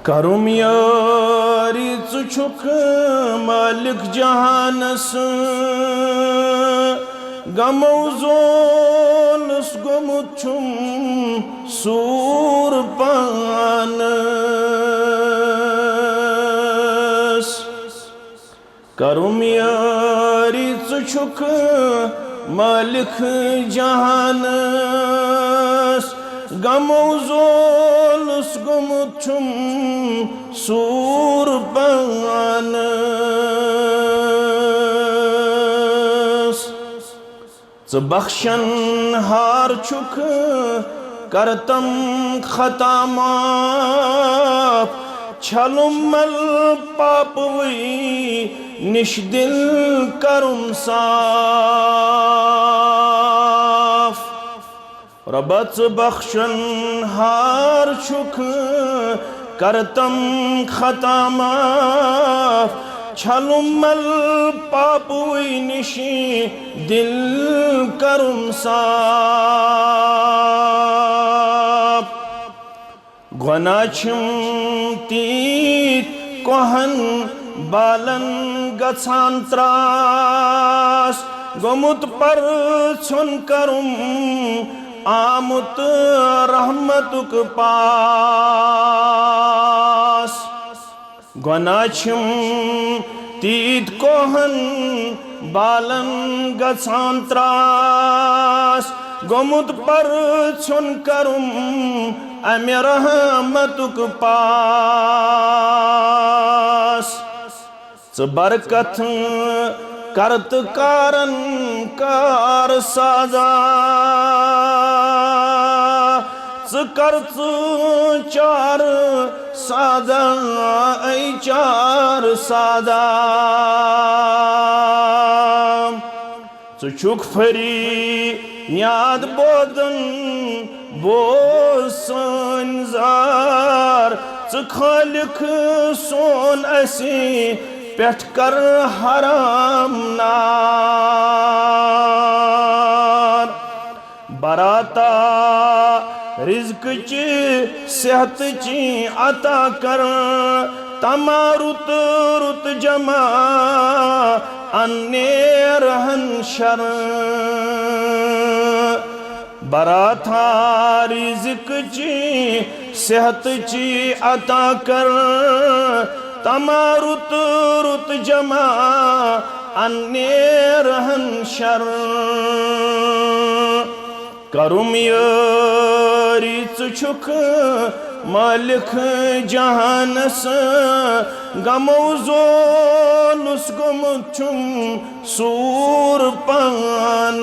करुम यारी चुक मालिक जहानस गमो जोनस गोमुछुम सूर पानस करुम यारी चुक मालिक जहानस गमो जोनस गोमुछुम सूर पानस च बख्शन हार छुक करतम खता माफ छलुमल पापवी निश दिल करुम साफ रबत बख्शन हार छुक करतम खता माफ छलुमल पापुई निशी दिल करुम साफ गुनाहम तीत कोहन बालन गछान त्रास गोमुत पर छुन करुम आमुत रहमतुक पास गुनाहम तीत कोहन बालन गछान त्रास गोमुत पर छुन करुम अमे रहमतुक पास च बरकत करत कारन कार साजा च करत चार सादा ऐ चार सादा च छुक फरी याद बोदन बोसन जार च खालिक सोन असी पेट कर हराम नार बराता रिज़्क ची सेहत ची अता कर तमारुत रुत जमा अन्ने रहन शर बराता रिज़्क ची सेहत ची अता कर तमारुत रुत जमा अन्ने रहन शर करुम यारी चुक मालिक जहानस गमो जोनुस गोमुछुम सूर पान